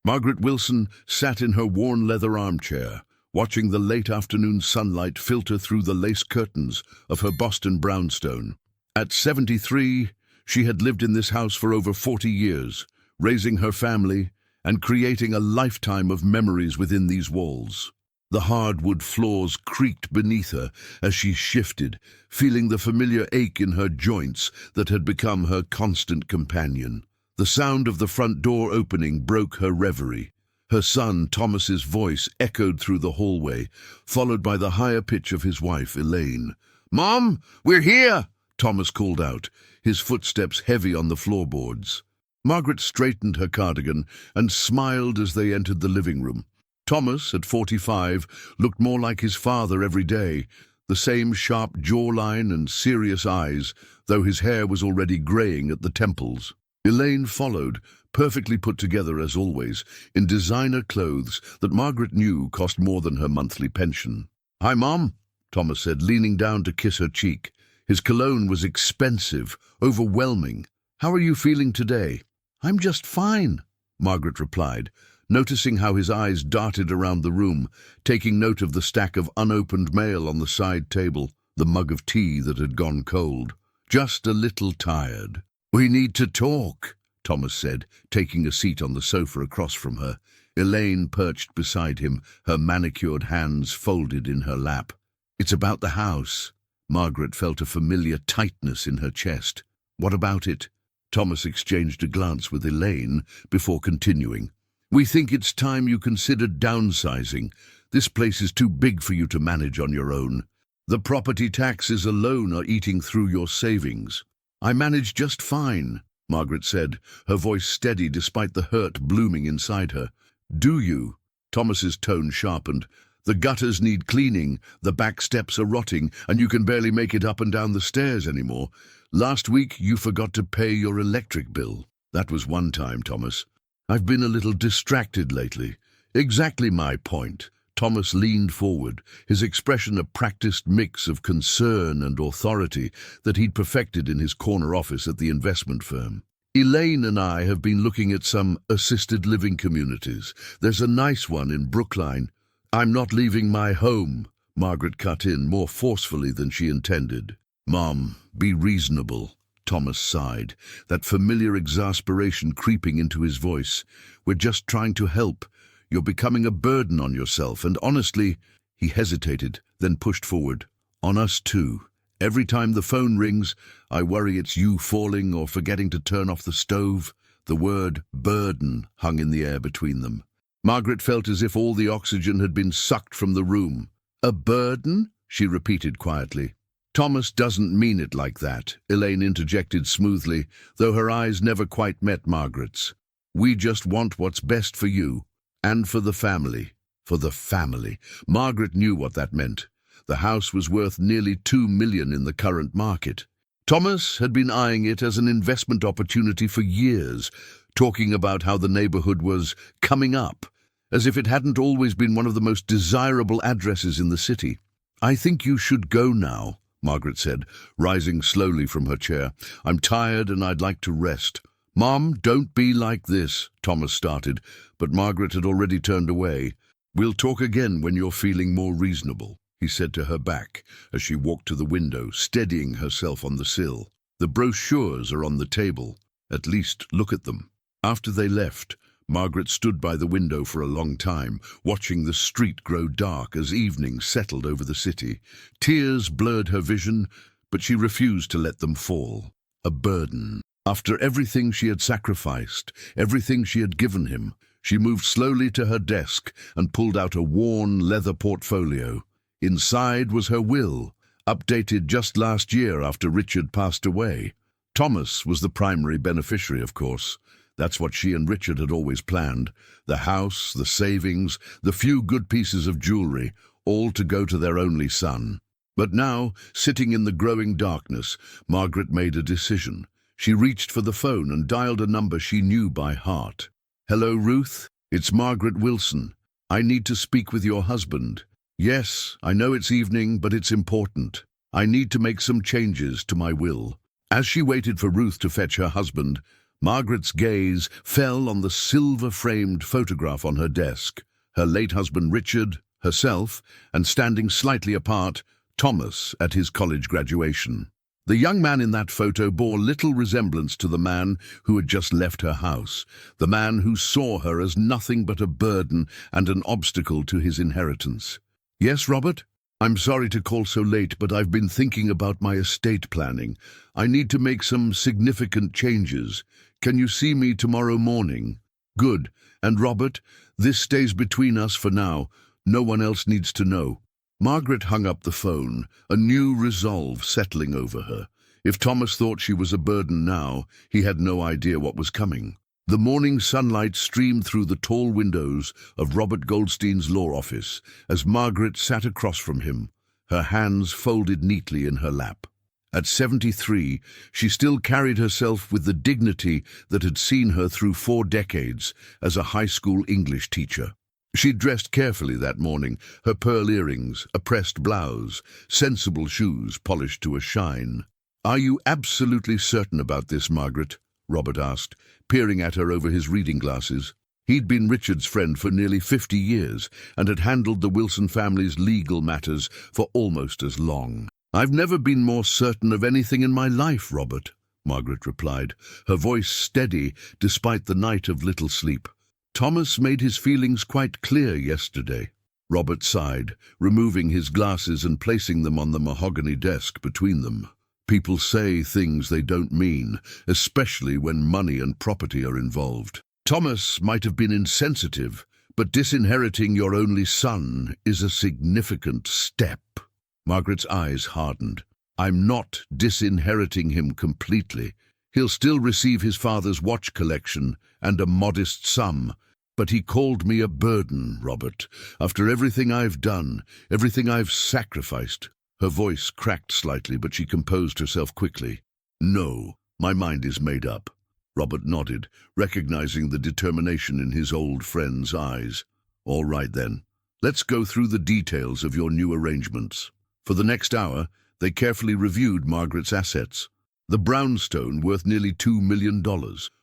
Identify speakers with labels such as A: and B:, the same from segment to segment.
A: Margaret Wilson sat in her worn leather armchair, watching the late afternoon sunlight filter through the lace curtains of her Boston brownstone. At 73, she had lived in this house for over 40 years, raising her family and creating a lifetime of memories within these walls. The hardwood floors creaked beneath her as she shifted, feeling the familiar ache in her joints that had become her constant companion. The sound of the front door opening broke her reverie. Her son, Thomas's voice echoed through the hallway, followed by the higher pitch of his wife, Elaine. "Mom, we're here!" Thomas called out, his footsteps heavy on the floorboards. Margaret straightened her cardigan and smiled as they entered the living room. Thomas, at 45, looked more like his father every day, the same sharp jawline and serious eyes, though his hair was already graying at the temples. Elaine followed, perfectly put together as always, in designer clothes that Margaret knew cost more than her monthly pension. "Hi, Mom," Thomas said, leaning down to kiss her cheek. His cologne was expensive, overwhelming. "How are you feeling today?" "I'm just fine," Margaret replied, noticing how his eyes darted around the room, taking note of the stack of unopened mail on the side table, the mug of tea that had gone cold. "Just a little tired." "We need to talk," Thomas said, taking a seat on the sofa across from her. Elaine perched beside him, her manicured hands folded in her lap. "It's about the house." Margaret felt a familiar tightness in her chest. "What about it?" Thomas exchanged a glance with Elaine before continuing. "We think it's time you considered downsizing. This place is too big for you to manage on your own. The property taxes alone are eating through your savings." "I manage just fine," Margaret said, her voice steady despite the hurt blooming inside her. "Do you?" Thomas's tone sharpened. "The gutters need cleaning, the back steps are rotting, and you can barely make it up and down the stairs anymore. Last week you forgot to pay your electric bill." "That was one time, Thomas. I've been a little distracted lately." "Exactly my point." Thomas leaned forward, his expression a practiced mix of concern and authority that he'd perfected in his corner office at the investment firm. "Elaine and I have been looking at some assisted living communities. There's a nice one in Brookline." "I'm not leaving my home," Margaret cut in more forcefully than she intended. "Mom, be reasonable," Thomas sighed, that familiar exasperation creeping into his voice. "We're just trying to help. You're becoming a burden on yourself, and honestly—" He hesitated, then pushed forward. "On us too. Every time the phone rings, I worry it's you falling or forgetting to turn off the stove." The word burden hung in the air between them. Margaret felt as if all the oxygen had been sucked from the room. "A burden?" she repeated quietly. "Thomas doesn't mean it like that," Elaine interjected smoothly, though her eyes never quite met Margaret's. "We just want what's best for you. And for the family." For the family. Margaret knew what that meant. The house was worth nearly $2 million in the current market. Thomas had been eyeing it as an investment opportunity for years, talking about how the neighborhood was coming up, as if it hadn't always been one of the most desirable addresses in the city. "I think you should go now," Margaret said, rising slowly from her chair. "I'm tired and I'd like to rest." "Mom, don't be like this," Thomas started, but Margaret had already turned away. "We'll talk again when you're feeling more reasonable," he said to her back as she walked to the window, steadying herself on the sill. "The brochures are on the table. At least look at them." After they left, Margaret stood by the window for a long time, watching the street grow dark as evening settled over the city. Tears blurred her vision, but she refused to let them fall. A burden. After everything she had sacrificed, everything she had given him, she moved slowly to her desk and pulled out a worn leather portfolio. Inside was her will, updated just last year after Richard passed away. Thomas was the primary beneficiary, of course. That's what she and Richard had always planned. The house, the savings, the few good pieces of jewelry, all to go to their only son. But now, sitting in the growing darkness, Margaret made a decision. She reached for the phone and dialed a number she knew by heart. "Hello, Ruth. It's Margaret Wilson. I need to speak with your husband." "Yes, I know it's evening, but it's important. I need to make some changes to my will." As she waited for Ruth to fetch her husband, Margaret's gaze fell on the silver-framed photograph on her desk. Her late husband Richard, herself, and standing slightly apart, Thomas at his college graduation. The young man in that photo bore little resemblance to the man who had just left her house, the man who saw her as nothing but a burden and an obstacle to his inheritance. "Yes, Robert? I'm sorry to call so late, but I've been thinking about my estate planning. I need to make some significant changes. Can you see me tomorrow morning?" "Good. And Robert, this stays between us for now. No one else needs to know." Margaret hung up the phone, a new resolve settling over her. If Thomas thought she was a burden now, he had no idea what was coming. The morning sunlight streamed through the tall windows of Robert Goldstein's law office as Margaret sat across from him, her hands folded neatly in her lap. At 73, she still carried herself with the dignity that had seen her through 4 decades as a high school English teacher. She dressed carefully that morning, her pearl earrings, a pressed blouse, sensible shoes polished to a shine. "Are you absolutely certain about this, Margaret?" Robert asked, peering at her over his reading glasses. He'd been Richard's friend for nearly 50 years and had handled the Wilson family's legal matters for almost as long. "I've never been more certain of anything in my life, Robert," Margaret replied, her voice steady despite the night of little sleep. "Thomas made his feelings quite clear yesterday." Robert sighed, removing his glasses and placing them on the mahogany desk between them. "People say things they don't mean, especially when money and property are involved. Thomas might have been insensitive, but disinheriting your only son is a significant step." Margaret's eyes hardened. "I'm not disinheriting him completely. He'll still receive his father's watch collection and a modest sum. But he called me a burden, Robert, after everything I've done, everything I've sacrificed." Her voice cracked slightly, but she composed herself quickly. "No, my mind is made up." Robert nodded, recognizing the determination in his old friend's eyes. "All right then, let's go through the details of your new arrangements." For the next hour, they carefully reviewed Margaret's assets. The brownstone worth nearly $2 million,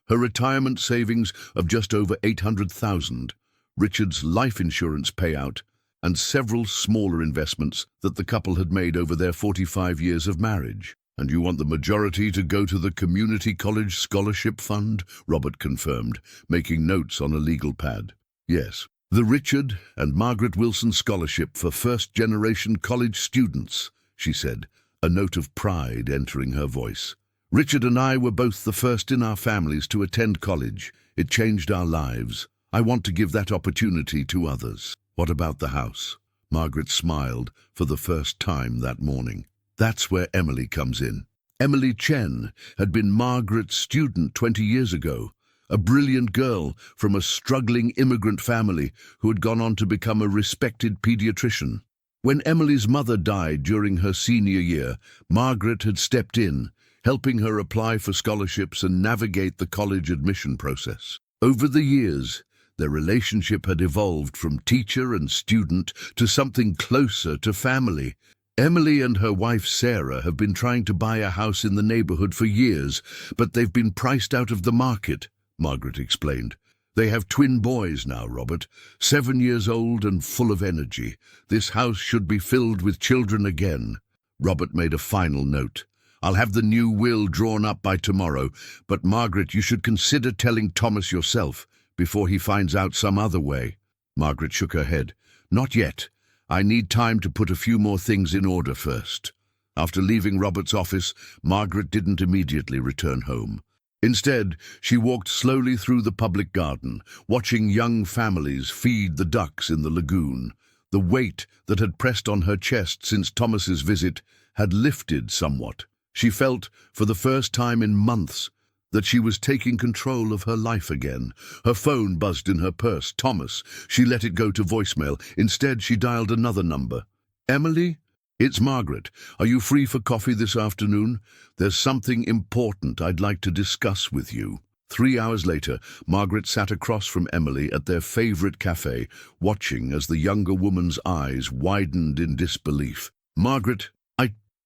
A: her retirement savings of just over $800,000, Richard's life insurance payout, and several smaller investments that the couple had made over their 45 years of marriage. "And you want the majority to go to the Community College Scholarship Fund?" Robert confirmed, making notes on a legal pad. "Yes, the Richard and Margaret Wilson Scholarship for first-generation college students," she said, a note of pride entering her voice. "Richard and I were both the first in our families to attend college. It changed our lives. I want to give that opportunity to others." "What about the house?" Margaret smiled for the first time that morning. "That's where Emily comes in." Emily Chen had been Margaret's student 20 years ago, a brilliant girl from a struggling immigrant family who had gone on to become a respected pediatrician. When Emily's mother died during her senior year, Margaret had stepped in, helping her apply for scholarships and navigate the college admission process. Over the years, their relationship had evolved from teacher and student to something closer to family. Emily and her wife Sarah have been trying to buy a house in the neighborhood for years, but they've been priced out of the market, Margaret explained. "They have twin boys now, Robert, 7 years old and full of energy. This house should be filled with children again." Robert made a final note. "I'll have the new will drawn up by tomorrow, but Margaret, you should consider telling Thomas yourself before he finds out some other way." Margaret shook her head. "Not yet. I need time to put a few more things in order first." After leaving Robert's office, Margaret didn't immediately return home. Instead, she walked slowly through the public garden, watching young families feed the ducks in the lagoon. The weight that had pressed on her chest since Thomas's visit had lifted somewhat. She felt, for the first time in months, that she was taking control of her life again. Her phone buzzed in her purse. "Thomas." She let it go to voicemail. Instead, she dialed another number. "Emily? It's Margaret. Are you free for coffee this afternoon? There's something important I'd like to discuss with you." 3 hours later, Margaret sat across from Emily at their favorite cafe, watching as the younger woman's eyes widened in disbelief. "Margaret,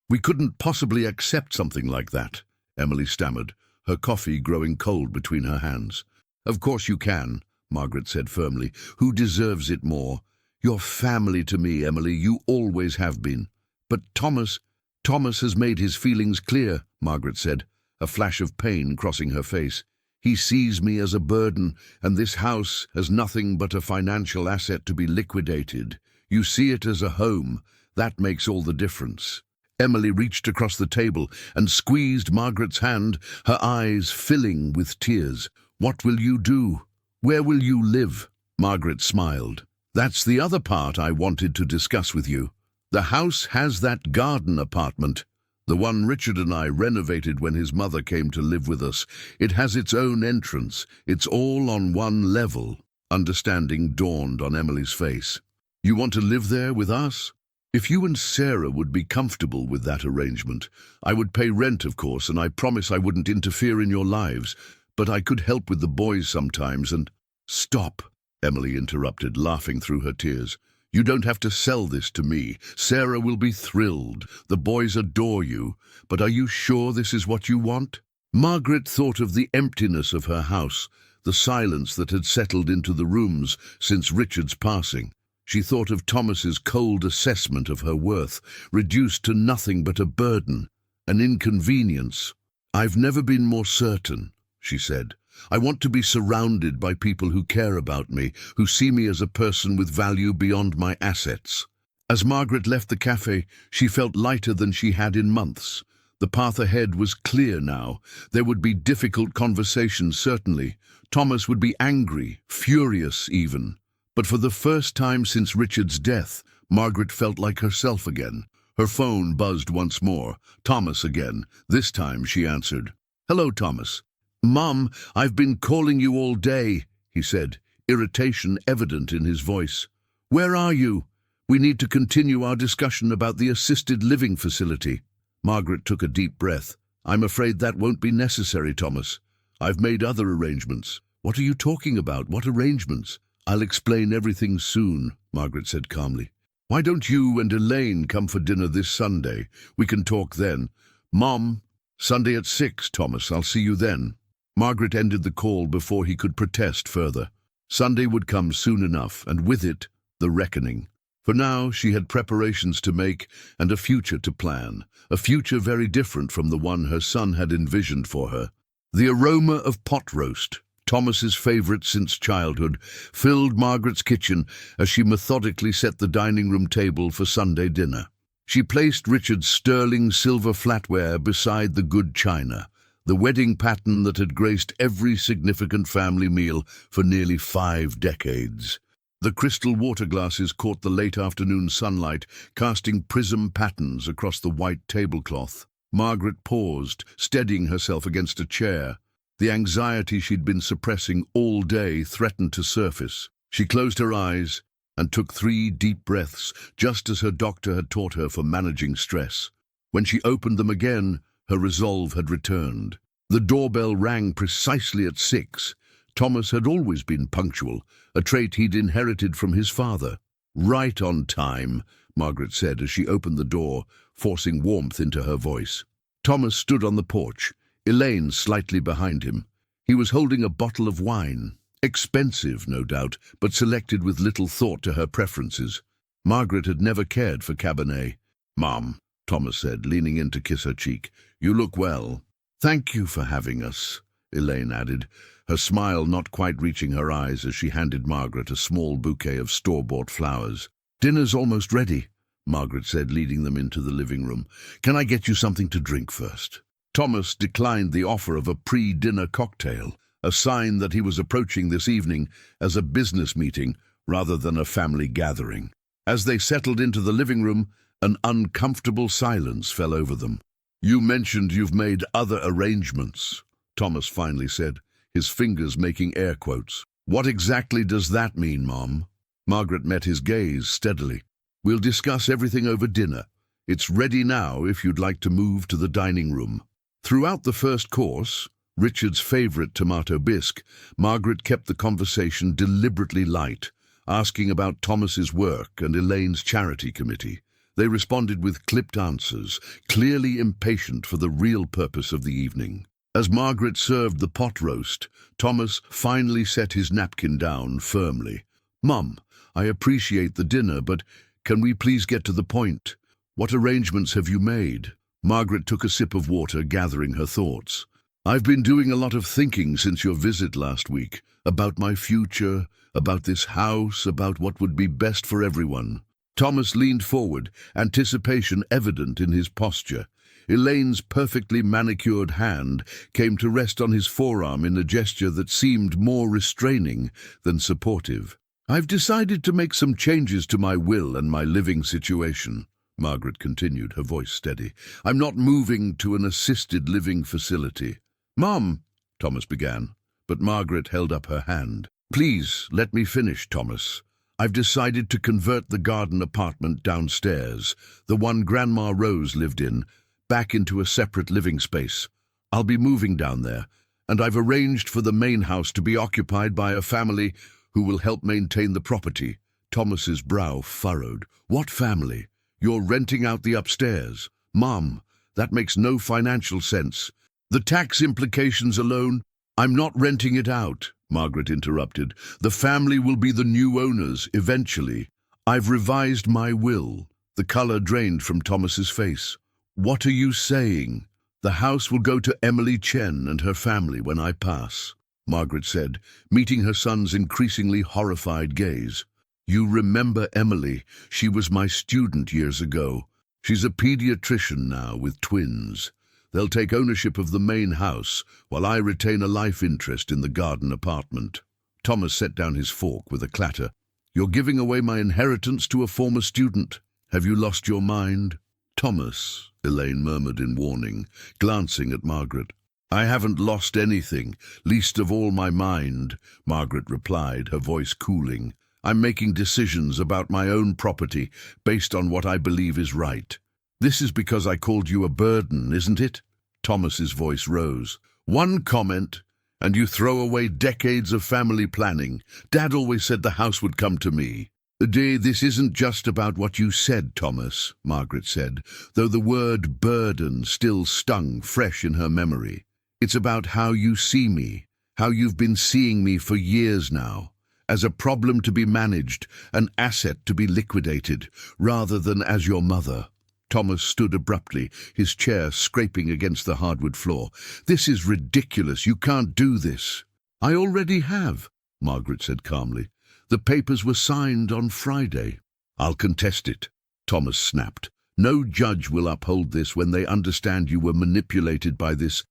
A: we couldn't possibly accept something like that," Emily stammered, her coffee growing cold between her hands. "Of course you can," Margaret said firmly. "Who deserves it more? You're family to me, Emily. You always have been." "But Thomas has made his feelings clear," Margaret said, a flash of pain crossing her face. "He sees me as a burden, and this house as nothing but a financial asset to be liquidated. You see it as a home. That makes all the difference." Emily reached across the table and squeezed Margaret's hand, her eyes filling with tears. "What will you do? Where will you live?" Margaret smiled. "That's the other part I wanted to discuss with you. The house has that garden apartment, the one Richard and I renovated when his mother came to live with us. It has its own entrance. It's all on one level." Understanding dawned on Emily's face. "You want to live there with us? If you and Sarah would be comfortable with that arrangement, I would pay rent, of course, and I promise I wouldn't interfere in your lives, but I could help with the boys sometimes and—" "Stop," Emily interrupted, laughing through her tears. "You don't have to sell this to me. Sarah will be thrilled. The boys adore you. But are you sure this is what you want?" Margaret thought of the emptiness of her house, the silence that had settled into the rooms since Richard's passing. She thought of Thomas's cold assessment of her worth, reduced to nothing but a burden, an inconvenience. "I've never been more certain," she said. "I want to be surrounded by people who care about me, who see me as a person with value beyond my assets." As Margaret left the cafe, she felt lighter than she had in months. The path ahead was clear now. There would be difficult conversations, certainly. Thomas would be angry, furious even. But for the first time since Richard's death, Margaret felt like herself again. Her phone buzzed once more. Thomas again. This time she answered. "Hello, Thomas." "Mum, I've been calling you all day," he said, irritation evident in his voice. "Where are you? We need to continue our discussion about the assisted living facility." Margaret took a deep breath. "I'm afraid that won't be necessary, Thomas. I've made other arrangements." "What are you talking about? What arrangements?" "I'll explain everything soon," Margaret said calmly. "Why don't you and Elaine come for dinner this Sunday? We can talk then." "Mom, Sunday at 6, Thomas. I'll see you then." Margaret ended the call before he could protest further. Sunday would come soon enough, and with it, the reckoning. For now, she had preparations to make and a future to plan, a future very different from the one her son had envisioned for her. The aroma of pot roast, Thomas's favorite since childhood, filled Margaret's kitchen as she methodically set the dining room table for Sunday dinner. She placed Richard's sterling silver flatware beside the good china, the wedding pattern that had graced every significant family meal for nearly 5 decades. The crystal water glasses caught the late afternoon sunlight, casting prism patterns across the white tablecloth. Margaret paused, steadying herself against a chair. The anxiety she'd been suppressing all day threatened to surface. She closed her eyes and took 3 deep breaths, just as her doctor had taught her for managing stress. When she opened them again, her resolve had returned. The doorbell rang precisely at 6. Thomas had always been punctual, a trait he'd inherited from his father. "Right on time," Margaret said as she opened the door, forcing warmth into her voice. Thomas stood on the porch, Elaine slightly behind him. He was holding a bottle of wine. Expensive, no doubt, but selected with little thought to her preferences. Margaret had never cared for Cabernet. "Mom," Thomas said, leaning in to kiss her cheek, "you look well." "Thank you for having us," Elaine added, her smile not quite reaching her eyes as she handed Margaret a small bouquet of store-bought flowers. "Dinner's almost ready," Margaret said, leading them into the living room. "Can I get you something to drink first?" Thomas declined the offer of a pre-dinner cocktail, a sign that he was approaching this evening as a business meeting rather than a family gathering. As they settled into the living room, an uncomfortable silence fell over them. "You mentioned you've made other arrangements," Thomas finally said, his fingers making air quotes. "What exactly does that mean, Mom?" Margaret met his gaze steadily. "We'll discuss everything over dinner. It's ready now if you'd like to move to the dining room." Throughout the first course, Richard's favorite tomato bisque, Margaret kept the conversation deliberately light, asking about Thomas's work and Elaine's charity committee. They responded with clipped answers, clearly impatient for the real purpose of the evening. As Margaret served the pot roast, Thomas finally set his napkin down firmly. "Mum, I appreciate the dinner, but can we please get to the point? What arrangements have you made?" Margaret took a sip of water, gathering her thoughts. "I've been doing a lot of thinking since your visit last week, about my future, about this house, about what would be best for everyone." Thomas leaned forward, anticipation evident in his posture. Elaine's perfectly manicured hand came to rest on his forearm in a gesture that seemed more restraining than supportive. "I've decided to make some changes to my will and my living situation," Margaret continued, her voice steady. "I'm not moving to an assisted living facility." "Mom," Thomas began, but Margaret held up her hand. "Please, let me finish, Thomas. I've decided to convert the garden apartment downstairs, the one Grandma Rose lived in, back into a separate living space. I'll be moving down there, and I've arranged for the main house to be occupied by a family who will help maintain the property." Thomas's brow furrowed. "What family? You're renting out the upstairs?" "Mom, that makes no financial sense. The tax implications alone—" "I'm not renting it out," Margaret interrupted. "The family will be the new owners, eventually. I've revised my will." The color drained from Thomas's face. "What are you saying?" "The house will go to Emily Chen and her family when I pass," Margaret said, meeting her son's increasingly horrified gaze. "You remember Emily? She was my student years ago. She's a pediatrician now with twins. They'll take ownership of the main house, while I retain a life interest in the garden apartment." Thomas set down his fork with a clatter. "You're giving away my inheritance to a former student. Have you lost your mind?" "Thomas," Elaine murmured in warning, glancing at Margaret. "I haven't lost anything, least of all my mind," Margaret replied, her voice cooling. "I'm making decisions about my own property based on what I believe is right." "This is because I called you a burden, isn't it?" Thomas's voice rose. "One comment, and you throw away decades of family planning. Dad always said the house would come to me." "This isn't just about what you said, Thomas," Margaret said, though the word burden still stung fresh in her memory. "It's about how you see me, how you've been seeing me for years now, as a problem to be managed, an asset to be liquidated, rather than as your mother." Thomas stood abruptly, his chair scraping against the hardwood floor. "This is ridiculous. You can't do this." "I already have," Margaret said calmly. "The papers were signed on Friday." "I'll contest it," Thomas snapped. "No judge will uphold this when they understand you were manipulated by this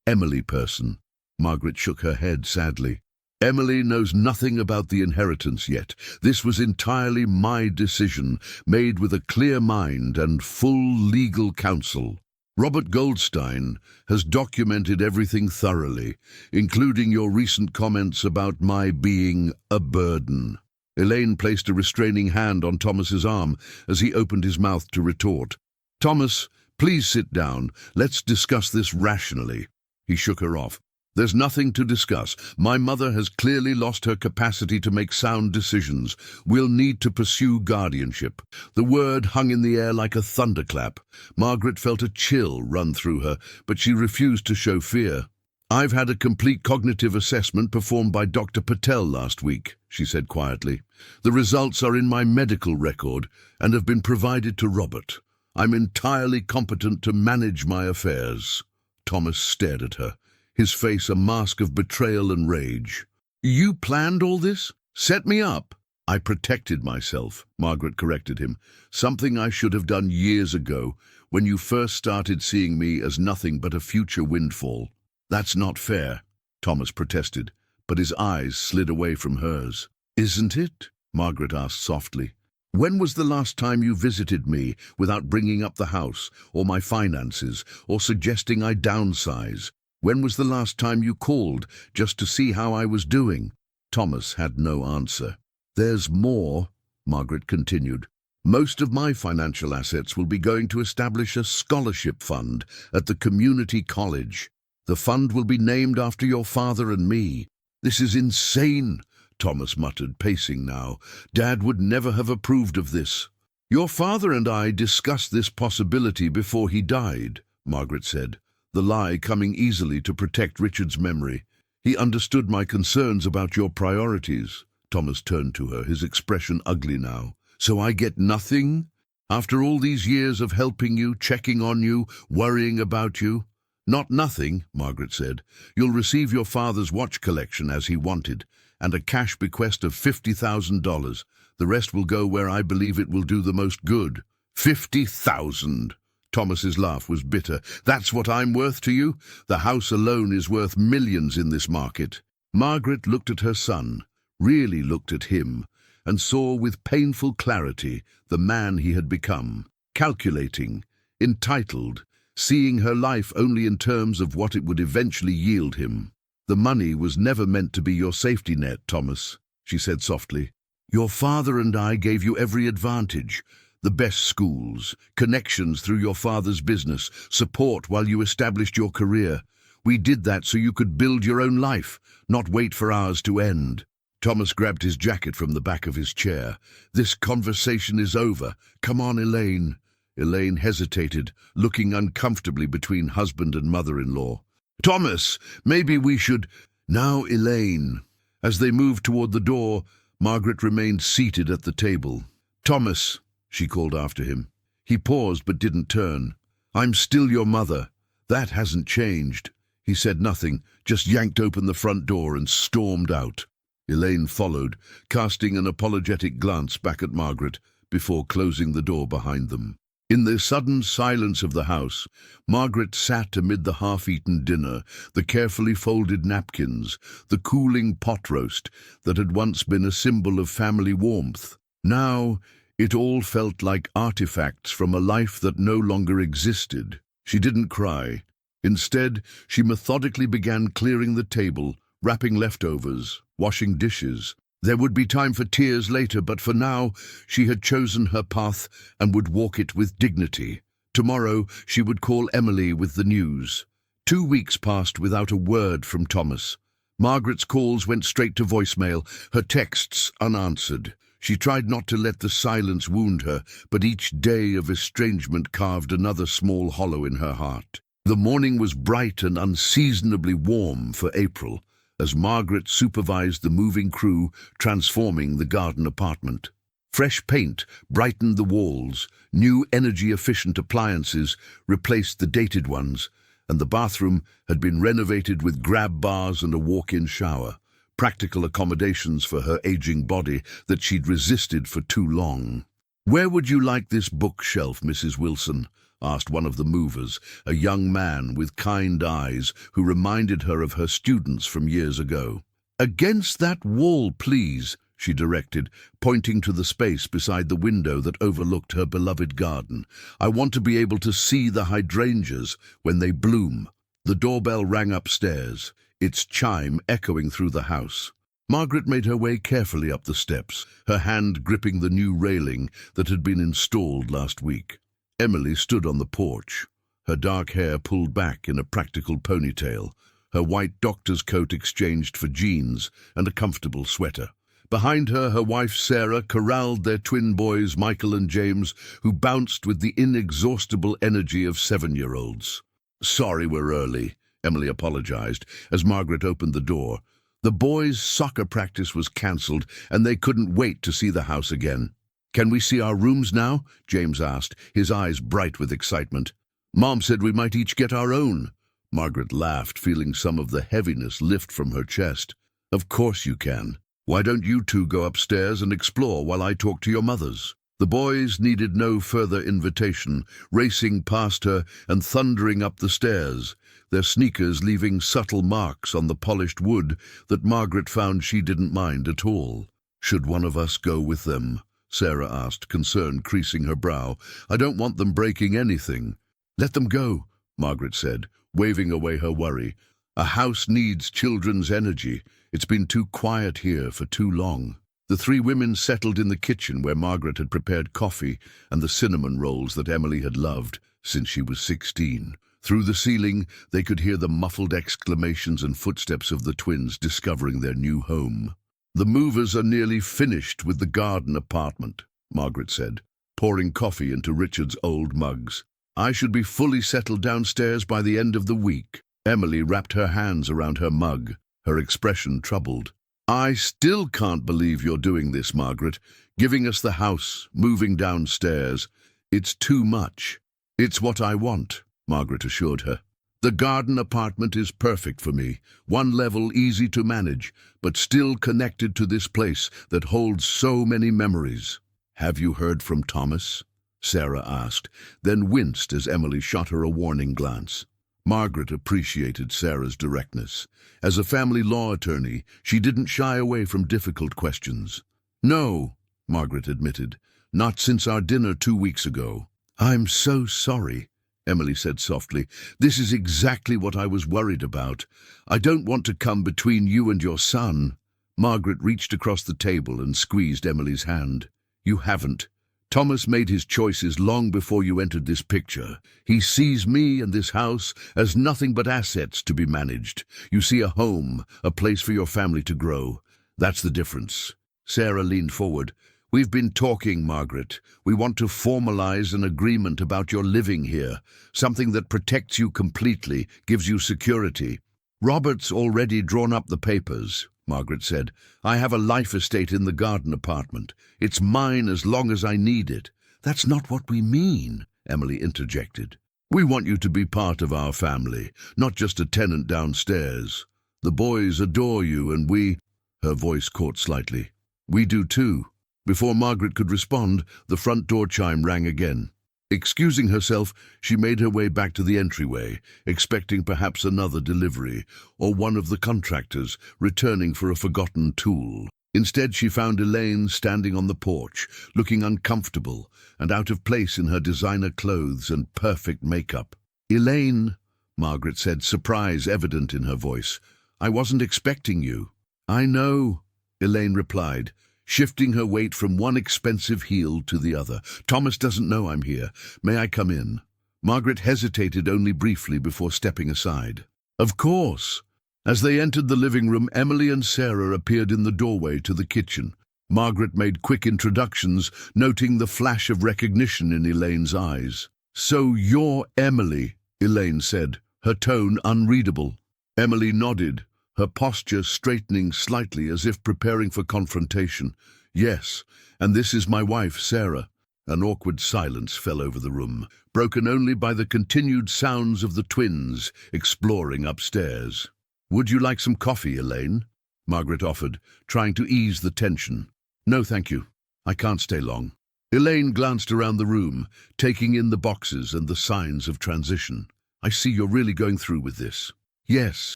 A: Emily person." Margaret shook her head sadly. "Emily knows nothing about the inheritance yet. This was entirely my decision, made with a clear mind and full legal counsel. Robert Goldstein has documented everything thoroughly, including your recent comments about my being a burden." Elaine placed a restraining hand on Thomas's arm as he opened his mouth to retort. "Thomas, please sit down. Let's discuss this rationally." He shook her off. "There's nothing to discuss. My mother has clearly lost her capacity to make sound decisions. We'll need to pursue guardianship." The word hung in the air like a thunderclap. Margaret felt a chill run through her, but she refused to show fear. "I've had a complete cognitive assessment performed by Dr. Patel last week," she said quietly. "The results are in my medical record and have been provided to Robert. I'm entirely competent to manage my affairs." Thomas stared at her, his face a mask of betrayal and rage. "You planned all this? Set me up?" "I protected myself," Margaret corrected him. "Something I should have done years ago, when you first started seeing me as nothing but a future windfall." "That's not fair," Thomas protested, but his eyes slid away from hers. "Isn't it?" Margaret asked softly. "When was the last time you visited me without bringing up the house, or my finances, or suggesting I downsize? When was the last time you called just to see how I was doing?" Thomas had no answer. "There's more," Margaret continued. "Most of my financial assets will be going to establish a scholarship fund at the community college. The fund will be named after your father and me." "This is insane," Thomas muttered, pacing now. "Dad would never have approved of this." "Your father and I discussed this possibility before he died," Margaret said. the lie coming easily to protect Richard's memory. He understood my concerns about your priorities. Thomas turned to her, his expression ugly now. So I get nothing? After all these years of helping you, checking on you, worrying about you? Not nothing, Margaret said. You'll receive your father's watch collection as he wanted, and a cash bequest of $50,000. The rest will go where I believe it will do the most good. 50,000! Thomas's laugh was bitter. That's what I'm worth to you? The house alone is worth millions in this market. Margaret looked at her son, really looked at him, and saw with painful clarity the man he had become, calculating, entitled, seeing her life only in terms of what it would eventually yield him. The money was never meant to be your safety net, Thomas, she said softly. Your father and I gave you every advantage. The best schools, connections through your father's business, support while you established your career. We did that so you could build your own life, not wait for ours to end. Thomas grabbed his jacket from the back of his chair. This conversation is over. Come on, Elaine. Elaine hesitated, looking uncomfortably between husband and mother-in-law. Thomas, maybe we should... Now, Elaine. As they moved toward the door, Margaret remained seated at the table. Thomas, she called after him. He paused but didn't turn. I'm still your mother. That hasn't changed. He said nothing, just yanked open the front door and stormed out. Elaine followed, casting an apologetic glance back at Margaret before closing the door behind them. In the sudden silence of the house, Margaret sat amid the half-eaten dinner, the carefully folded napkins, the cooling pot roast that had once been a symbol of family warmth. Now, it all felt like artifacts from a life that no longer existed. She didn't cry. Instead, she methodically began clearing the table, wrapping leftovers, washing dishes. There would be time for tears later, but for now, she had chosen her path and would walk it with dignity. Tomorrow, she would call Emily with the news. 2 weeks passed without a word from Thomas. Margaret's calls went straight to voicemail, her texts unanswered. She tried not to let the silence wound her, but each day of estrangement carved another small hollow in her heart. The morning was bright and unseasonably warm for April, as Margaret supervised the moving crew transforming the garden apartment. Fresh paint brightened the walls, new energy-efficient appliances replaced the dated ones, and the bathroom had been renovated with grab bars and a walk-in shower, practical accommodations for her aging body that she'd resisted for too long. "Where would you like this bookshelf, Mrs. Wilson?" asked one of the movers, a young man with kind eyes who reminded her of her students from years ago. "Against that wall, please," she directed, pointing to the space beside the window that overlooked her beloved garden. "I want to be able to see the hydrangeas when they bloom." The doorbell rang upstairs, its chime echoing through the house. Margaret made her way carefully up the steps, her hand gripping the new railing that had been installed last week. Emily stood on the porch, her dark hair pulled back in a practical ponytail, her white doctor's coat exchanged for jeans and a comfortable sweater. Behind her, her wife Sarah corralled their twin boys Michael and James, who bounced with the inexhaustible energy of 7-year-olds. "Sorry we're early," Emily apologized as Margaret opened the door. The boys' soccer practice was cancelled, and they couldn't wait to see the house again. "Can we see our rooms now?" James asked, his eyes bright with excitement. "Mom said we might each get our own." Margaret laughed, feeling some of the heaviness lift from her chest. "Of course you can. Why don't you two go upstairs and explore while I talk to your mothers?" The boys needed no further invitation, racing past her and thundering up the stairs, their sneakers leaving subtle marks on the polished wood that Margaret found she didn't mind at all. "Should one of us go with them?" Sarah asked, concern creasing her brow. "I don't want them breaking anything." "Let them go," Margaret said, waving away her worry. "A house needs children's energy. It's been too quiet here for too long." The 3 women settled in the kitchen where Margaret had prepared coffee and the cinnamon rolls that Emily had loved since she was 16. Through the ceiling, they could hear the muffled exclamations and footsteps of the twins discovering their new home. "The movers are nearly finished with the garden apartment," Margaret said, pouring coffee into Richard's old mugs. I should be fully settled downstairs by the end of the week. Emily wrapped her hands around her mug, her expression troubled. I still can't believe you're doing this, Margaret. Giving us the house, moving downstairs. It's too much. It's what I want, Margaret assured her. The garden apartment is perfect for me. One level, easy to manage, but still connected to this place that holds so many memories. Have you heard from Thomas? Sarah asked, then winced as Emily shot her a warning glance. Margaret appreciated Sarah's directness. As a family law attorney, she didn't shy away from difficult questions. No, Margaret admitted, not since our dinner 2 weeks ago. I'm so sorry, Emily said softly. This is exactly what I was worried about. I don't want to come between you and your son. Margaret reached across the table and squeezed Emily's hand. You haven't. Thomas made his choices long before you entered this picture. He sees me and this house as nothing but assets to be managed. You see a home, a place for your family to grow. That's the difference. Sarah leaned forward. We've been talking, Margaret. We want to formalize an agreement about your living here, something that protects you completely, gives you security. Robert's already drawn up the papers, Margaret said. I have a life estate in the garden apartment. It's mine as long as I need it. That's not what we mean, Emily interjected. We want you to be part of our family, not just a tenant downstairs. The boys adore you and we— Her voice caught slightly. We do too. Before Margaret could respond, the front door chime rang again. Excusing herself, she made her way back to the entryway, expecting perhaps another delivery, or one of the contractors returning for a forgotten tool. Instead, she found Elaine standing on the porch, looking uncomfortable and out of place in her designer clothes and perfect makeup. Elaine, Margaret said, surprise evident in her voice. I wasn't expecting you. I know, Elaine replied, shifting her weight from one expensive heel to the other. Thomas doesn't know I'm here. May I come in? Margaret hesitated only briefly before stepping aside. Of course. As they entered the living room, Emily and Sarah appeared in the doorway to the kitchen. Margaret made quick introductions, noting the flash of recognition in Elaine's eyes. So you're Emily, Elaine said, her tone unreadable. Emily nodded, her posture straightening slightly as if preparing for confrontation. Yes, and this is my wife, Sarah. An awkward silence fell over the room, broken only by the continued sounds of the twins exploring upstairs. Would you like some coffee, Elaine? Margaret offered, trying to ease the tension. No, thank you. I can't stay long. Elaine glanced around the room, taking in the boxes and the signs of transition. I see you're really going through with this. Yes,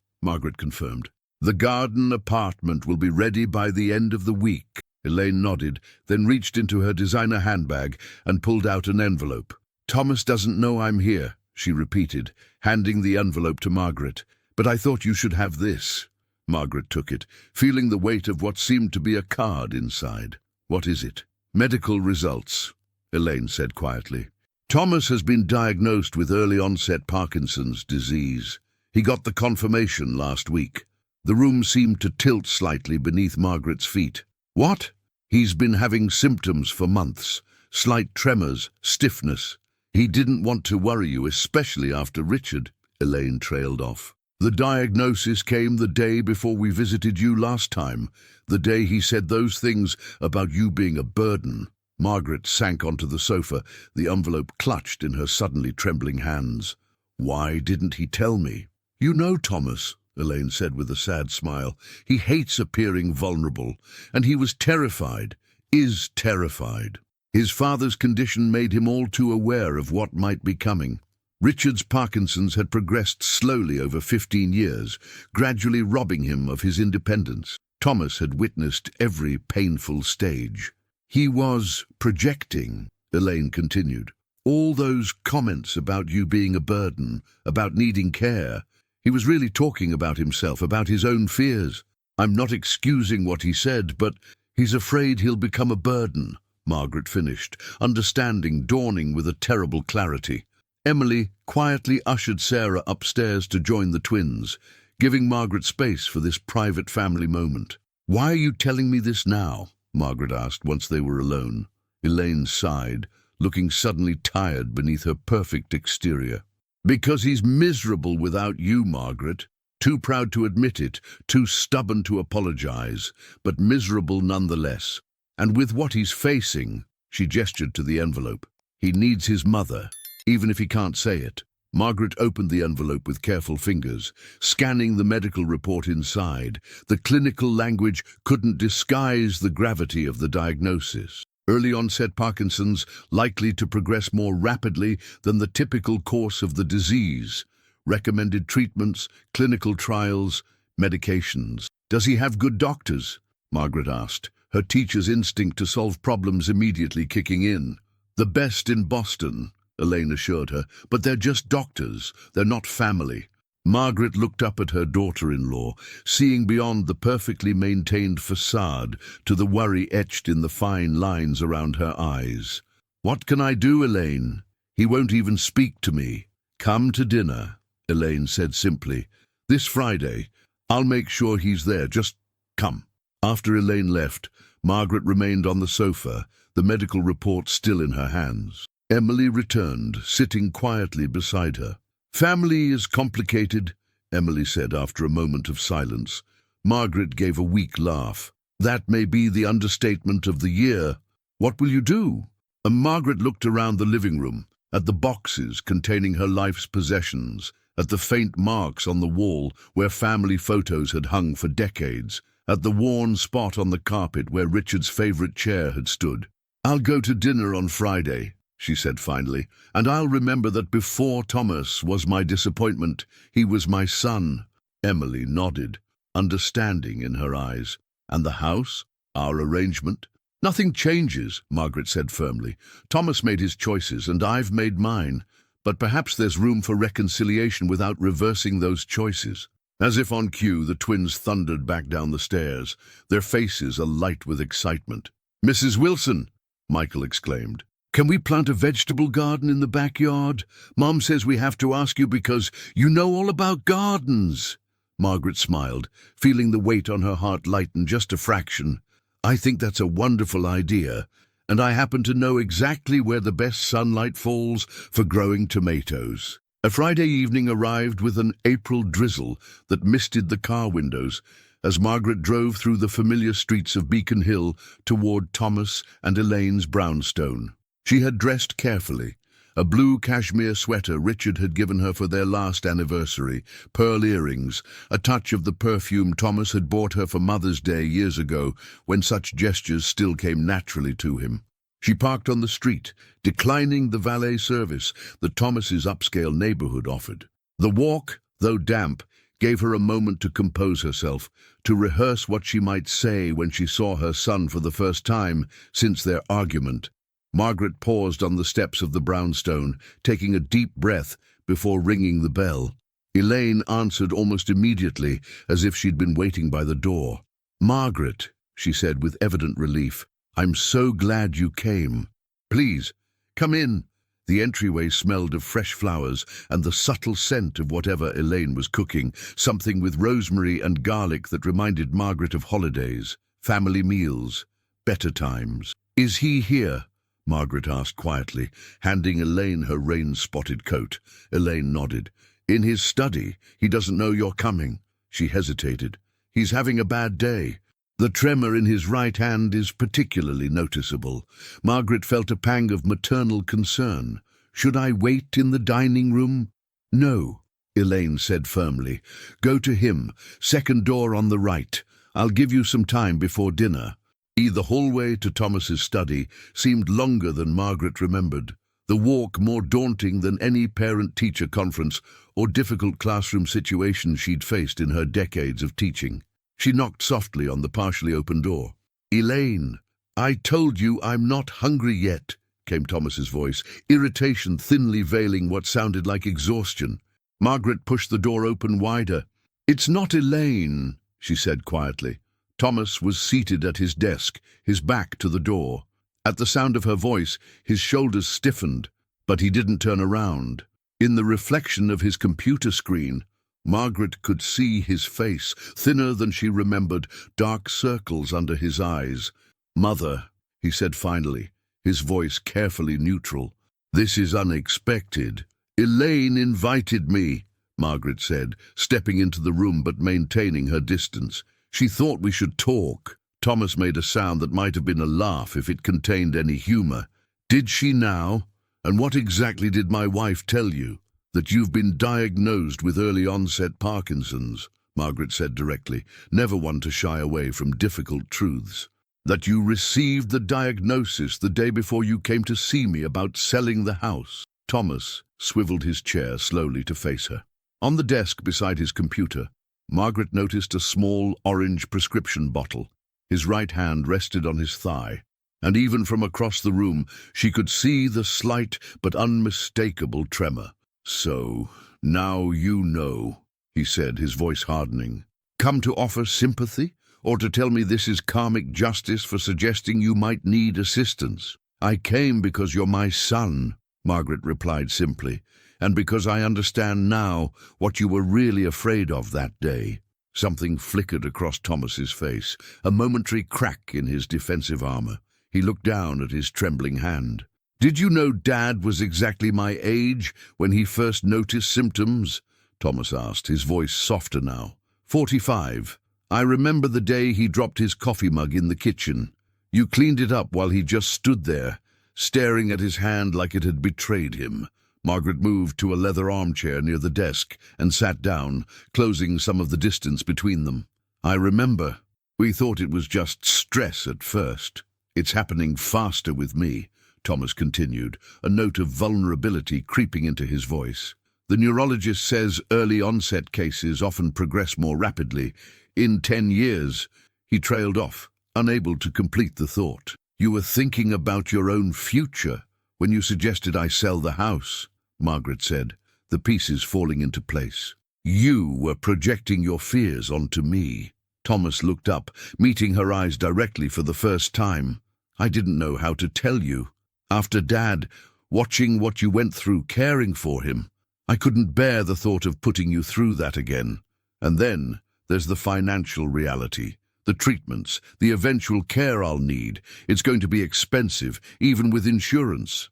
A: Margaret confirmed. The garden apartment will be ready by the end of the week. Elaine nodded, then reached into her designer handbag and pulled out an envelope. Thomas doesn't know I'm here, she repeated, handing the envelope to Margaret. But I thought you should have this. Margaret took it, feeling the weight of what seemed to be a card inside. What is it? Medical results, Elaine said quietly. Thomas has been diagnosed with early-onset Parkinson's disease. He got the confirmation last week. The room seemed to tilt slightly beneath Margaret's feet. What? He's been having symptoms for months. Slight tremors, stiffness. He didn't want to worry you, especially after Richard, Elaine trailed off. The diagnosis came the day before we visited you last time, the day he said those things about you being a burden. Margaret sank onto the sofa, the envelope clutched in her suddenly trembling hands. Why didn't he tell me? You know Thomas, Elaine said with a sad smile. He hates appearing vulnerable, and he was terrified, is terrified. His father's condition made him all too aware of what might be coming. Richard's Parkinson's had progressed slowly over 15 years, gradually robbing him of his independence. Thomas had witnessed every painful stage. He was projecting, Elaine continued. All those comments about you being a burden, about needing care. He was really talking about himself, about his own fears. I'm not excusing what he said, but he's afraid he'll become a burden, Margaret finished, understanding dawning with a terrible clarity. Emily quietly ushered Sarah upstairs to join the twins, giving Margaret space for this private family moment. Why are you telling me this now? Margaret asked once they were alone. Elaine sighed, looking suddenly tired beneath her perfect exterior. "Because he's miserable without you, Margaret. Too proud to admit it, too stubborn to apologize, but miserable nonetheless. And with what he's facing," she gestured to the envelope, "he needs his mother, even if he can't say it." Margaret opened the envelope with careful fingers, scanning the medical report inside. The clinical language couldn't disguise the gravity of the diagnosis. Early onset Parkinson's, likely to progress more rapidly than the typical course of the disease. Recommended treatments, clinical trials, medications. "Does he have good doctors?" Margaret asked, her teacher's instinct to solve problems immediately kicking in. "The best in Boston," Elaine assured her, "but they're just doctors, they're not family." Margaret looked up at her daughter-in-law, seeing beyond the perfectly maintained facade to the worry etched in the fine lines around her eyes. "What can I do, Elaine? He won't even speak to me." "Come to dinner," Elaine said simply. "This Friday. I'll make sure he's there. Just come." After Elaine left, Margaret remained on the sofa, the medical report still in her hands. Emily returned, sitting quietly beside her. "Family is complicated," Emily said after a moment of silence. Margaret gave a weak laugh. "That may be the understatement of the year. What will you do?" Margaret looked around the living room, at the boxes containing her life's possessions, at the faint marks on the wall where family photos had hung for decades, at the worn spot on the carpet where Richard's favorite chair had stood. "I'll go to dinner on Friday," she said finally, "and I'll remember that before Thomas was my disappointment, he was my son." Emily nodded, understanding in her eyes. "And the house? Our arrangement?" "Nothing changes," Margaret said firmly. "Thomas made his choices, and I've made mine. But perhaps there's room for reconciliation without reversing those choices." As if on cue, the twins thundered back down the stairs, their faces alight with excitement. "Mrs. Wilson!" Michael exclaimed. "Can we plant a vegetable garden in the backyard? Mom says we have to ask you because you know all about gardens." Margaret smiled, feeling the weight on her heart lighten just a fraction. "I think that's a wonderful idea, and I happen to know exactly where the best sunlight falls for growing tomatoes." A Friday evening arrived with an April drizzle that misted the car windows as Margaret drove through the familiar streets of Beacon Hill toward Thomas and Elaine's brownstone. She had dressed carefully, a blue cashmere sweater Richard had given her for their last anniversary, pearl earrings, a touch of the perfume Thomas had bought her for Mother's Day years ago when such gestures still came naturally to him. She parked on the street, declining the valet service that Thomas's upscale neighborhood offered. The walk, though damp, gave her a moment to compose herself, to rehearse what she might say when she saw her son for the first time since their argument. Margaret paused on the steps of the brownstone, taking a deep breath before ringing the bell. Elaine answered almost immediately, as if she'd been waiting by the door. "Margaret," she said with evident relief, "I'm so glad you came. Please, come in." The entryway smelled of fresh flowers and the subtle scent of whatever Elaine was cooking, something with rosemary and garlic that reminded Margaret of holidays, family meals, better times. "Is he here?" Margaret asked quietly, handing Elaine her rain-spotted coat. Elaine nodded. "In his study. He doesn't know you're coming." She hesitated. "He's having a bad day." The tremor in his right hand is particularly noticeable. Margaret felt a pang of maternal concern. "Should I wait in the dining room?" "No," Elaine said firmly. "Go to him, second door on the right. I'll give you some time before dinner." The hallway to Thomas's study seemed longer than Margaret remembered, the walk more daunting than any parent-teacher conference or difficult classroom situation she'd faced in her decades of teaching. She knocked softly on the partially open door. "Elaine, I told you I'm not hungry yet," came Thomas's voice, irritation thinly veiling what sounded like exhaustion. Margaret pushed the door open wider. "It's not Elaine," she said quietly. Thomas was seated at his desk, his back to the door. At the sound of her voice, his shoulders stiffened, but he didn't turn around. In the reflection of his computer screen, Margaret could see his face, thinner than she remembered, dark circles under his eyes. "Mother," he said finally, his voice carefully neutral. "This is unexpected. Elaine invited me," Margaret said, stepping into the room but maintaining her distance. "She thought we should talk." Thomas made a sound that might have been a laugh if it contained any humor. "Did she now? And what exactly did my wife tell you?" "That you've been diagnosed with early-onset Parkinson's," Margaret said directly, never one to shy away from difficult truths. "That you received the diagnosis the day before you came to see me about selling the house." Thomas swiveled his chair slowly to face her. On the desk beside his computer, Margaret noticed a small orange prescription bottle. His right hand rested on his thigh, and even from across the room she could see the slight but unmistakable tremor. "So, now you know," he said, his voice hardening. "Come to offer sympathy, or to tell me this is karmic justice for suggesting you might need assistance?" "I came because you're my son," Margaret replied simply, "and because I understand now what you were really afraid of that day." Something flickered across Thomas's face, a momentary crack in his defensive armor. He looked down at his trembling hand. "Did you know Dad was exactly my age when he first noticed symptoms?" Thomas asked, his voice softer now. 45. I remember the day he dropped his coffee mug in the kitchen. You cleaned it up while he just stood there, staring at his hand like it had betrayed him." Margaret moved to a leather armchair near the desk and sat down, closing some of the distance between them. "I remember. We thought it was just stress at first. It's happening faster with me," Thomas continued, a note of vulnerability creeping into his voice. "The neurologist says early-onset cases often progress more rapidly. In 10 years, he trailed off, unable to complete the thought. "You were thinking about your own future when you suggested I sell the house," Margaret said, the pieces falling into place. "You were projecting your fears onto me." Thomas looked up, meeting her eyes directly for the first time. "I didn't know how to tell you. After Dad, watching what you went through caring for him, I couldn't bear the thought of putting you through that again. And then there's the financial reality. The treatments, the eventual care I'll need. It's going to be expensive, even with insurance."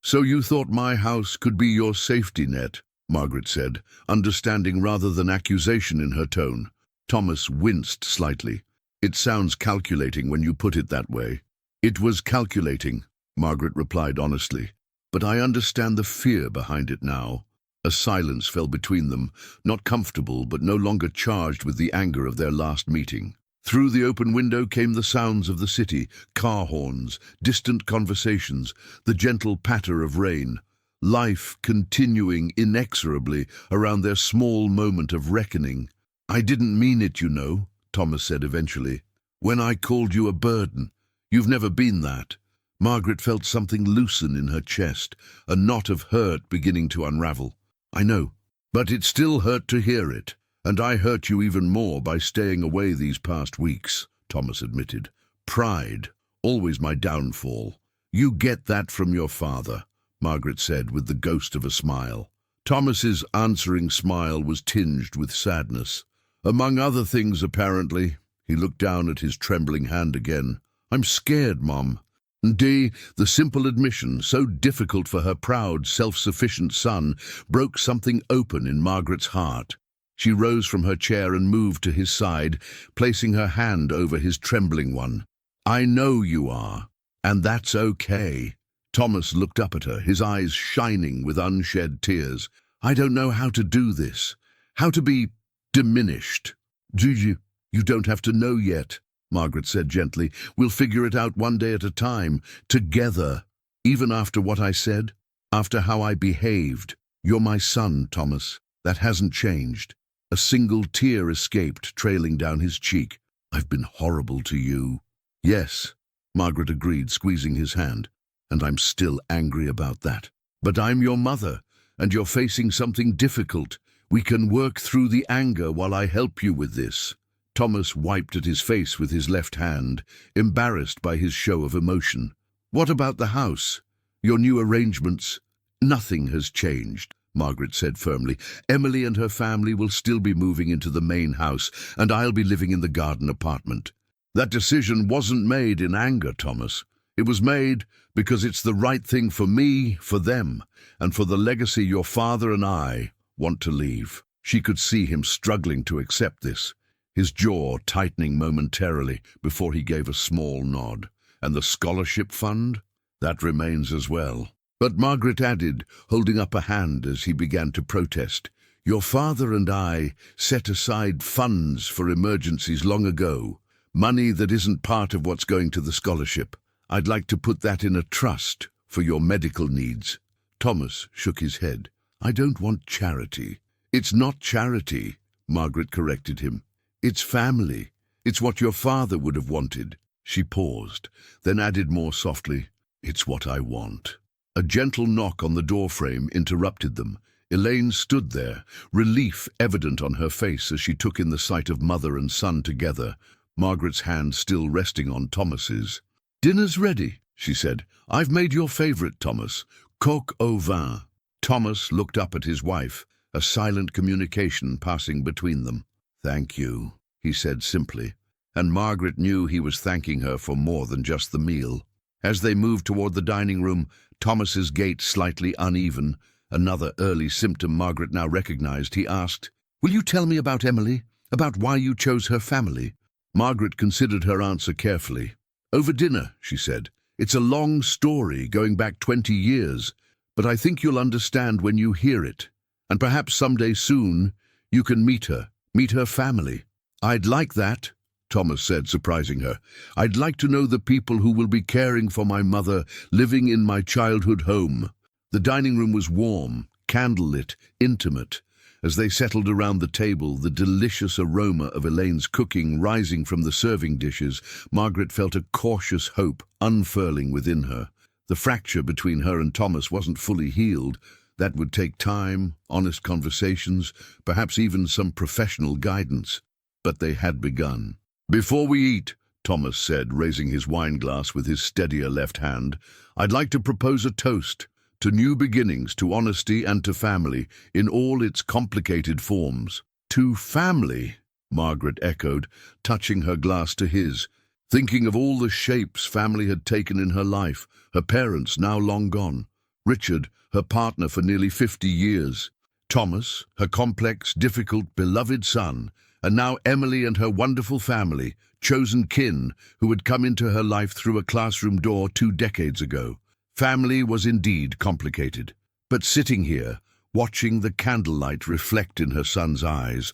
A: "So you thought my house could be your safety net," Margaret said, understanding rather than accusation in her tone. Thomas winced slightly. "It sounds calculating when you put it that way." "It was calculating," Margaret replied honestly. "But I understand the fear behind it now." A silence fell between them, not comfortable but no longer charged with the anger of their last meeting. Through the open window came the sounds of the city, car horns, distant conversations, the gentle patter of rain. Life continuing inexorably around their small moment of reckoning. "I didn't mean it, you know," Thomas said eventually. "When I called you a burden. You've never been that." Margaret felt something loosen in her chest, a knot of hurt beginning to unravel. "I know, but it still hurt to hear it. And I hurt you even more by staying away these past weeks," Thomas admitted. "Pride, always my downfall. You get that from your father," Margaret said with the ghost of a smile. Thomas's answering smile was tinged with sadness. "Among other things, apparently." He looked down at his trembling hand again. "I'm scared, Mom." The simple admission, so difficult for her proud, self-sufficient son, broke something open in Margaret's heart. She rose from her chair and moved to his side, placing her hand over his trembling one. "I know you are, and that's okay." Thomas looked up at her, his eyes shining with unshed tears. "I don't know how to do this, how to be diminished." You don't have to know yet," Margaret said gently. "We'll figure it out one day at a time, together. Even after what I said, after how I behaved. You're my son, Thomas. That hasn't changed." A single tear escaped, trailing down his cheek. "I've been horrible to you." "Yes," Margaret agreed, squeezing his hand. "And I'm still angry about that. But I'm your mother, and you're facing something difficult. We can work through the anger while I help you with this." Thomas wiped at his face with his left hand, embarrassed by his show of emotion. "What about the house? Your new arrangements?" "Nothing has changed," Margaret said firmly. "Emily and her family will still be moving into the main house, and I'll be living in the garden apartment." "That decision wasn't made in anger, Thomas. It was made because it's the right thing for me, for them, and for the legacy your father and I want to leave." She could see him struggling to accept this, his jaw tightening momentarily before he gave a small nod. "And the scholarship fund? That remains as well." But Margaret added, holding up a hand as he began to protest, "Your father and I set aside funds for emergencies long ago, money that isn't part of what's going to the scholarship. I'd like to put that in a trust for your medical needs." Thomas shook his head. "I don't want charity." "It's not charity," Margaret corrected him. "It's family. It's what your father would have wanted." She paused, then added more softly, "It's what I want." A gentle knock on the doorframe interrupted them. Elaine stood there, relief evident on her face as she took in the sight of mother and son together, Margaret's hand still resting on Thomas's. "Dinner's ready," she said. "I've made your favorite, Thomas, coq au vin." Thomas looked up at his wife, a silent communication passing between them. "Thank you," he said simply, and Margaret knew he was thanking her for more than just the meal. As they moved toward the dining room, Thomas's gait slightly uneven, another early symptom Margaret now recognized, he asked, "Will you tell me about Emily, about why you chose her family?" Margaret considered her answer carefully. "Over dinner," she said. "It's a long story going back 20 years, but I think you'll understand when you hear it. And perhaps someday soon you can meet her family." "I'd like that," Thomas said, surprising her. "I'd like to know the people who will be caring for my mother, living in my childhood home." The dining room was warm, candlelit, intimate. As they settled around the table, the delicious aroma of Elaine's cooking rising from the serving dishes, Margaret felt a cautious hope unfurling within her. The fracture between her and Thomas wasn't fully healed. That would take time, honest conversations, perhaps even some professional guidance. But they had begun. "Before we eat," Thomas said, raising his wine glass with his steadier left hand, "I'd like to propose a toast to new beginnings, to honesty and to family, in all its complicated forms." "To family," Margaret echoed, touching her glass to his, thinking of all the shapes family had taken in her life, her parents now long gone, Richard, her partner for nearly 50 years, Thomas, her complex, difficult, beloved son, and now Emily and her wonderful family, chosen kin, who had come into her life through a classroom door 2 decades ago. Family was indeed complicated. But sitting here, watching the candlelight reflect in her son's eyes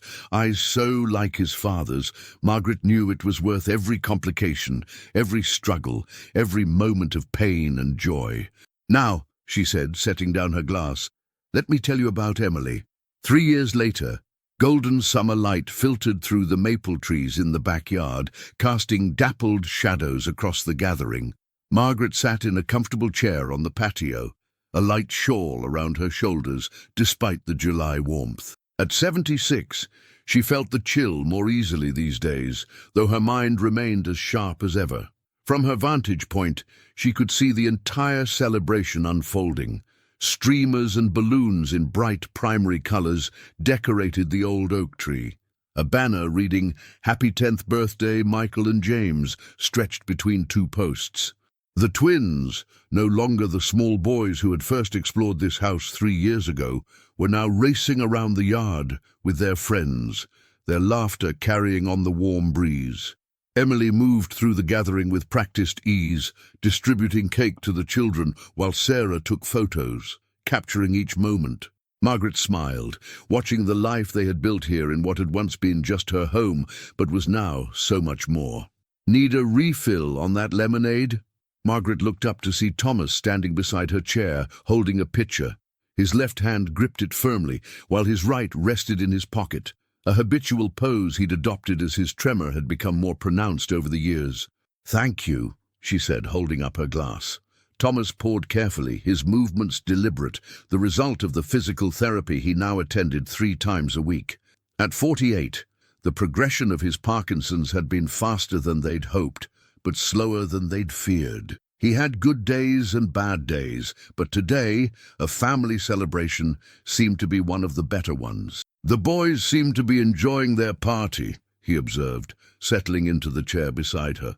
A: so like his father's, Margaret knew it was worth every complication, every struggle, every moment of pain and joy. "Now," she said, setting down her glass, "let me tell you about Emily." 3 years later, golden summer light filtered through the maple trees in the backyard, casting dappled shadows across the gathering. Margaret sat in a comfortable chair on the patio, a light shawl around her shoulders despite the July warmth. At 76, she felt the chill more easily these days, though her mind remained as sharp as ever. From her vantage point, she could see the entire celebration unfolding. Streamers and balloons in bright primary colors decorated the old oak tree. A banner reading, "Happy 10th birthday, Michael and James," stretched between 2 posts. The twins, no longer the small boys who had first explored this house 3 years ago, were now racing around the yard with their friends, their laughter carrying on the warm breeze. Emily moved through the gathering with practiced ease, distributing cake to the children while Sarah took photos, capturing each moment. Margaret smiled, watching the life they had built here in what had once been just her home, but was now so much more. "Need a refill on that lemonade?" Margaret looked up to see Thomas standing beside her chair, holding a pitcher. His left hand gripped it firmly, while his right rested in his pocket, a habitual pose he'd adopted as his tremor had become more pronounced over the years. "Thank you," she said, holding up her glass. Thomas poured carefully, his movements deliberate, the result of the physical therapy he now attended 3 times a week. At 48, the progression of his Parkinson's had been faster than they'd hoped, but slower than they'd feared. He had good days and bad days, but today, a family celebration seemed to be one of the better ones. "The boys seem to be enjoying their party," he observed, settling into the chair beside her.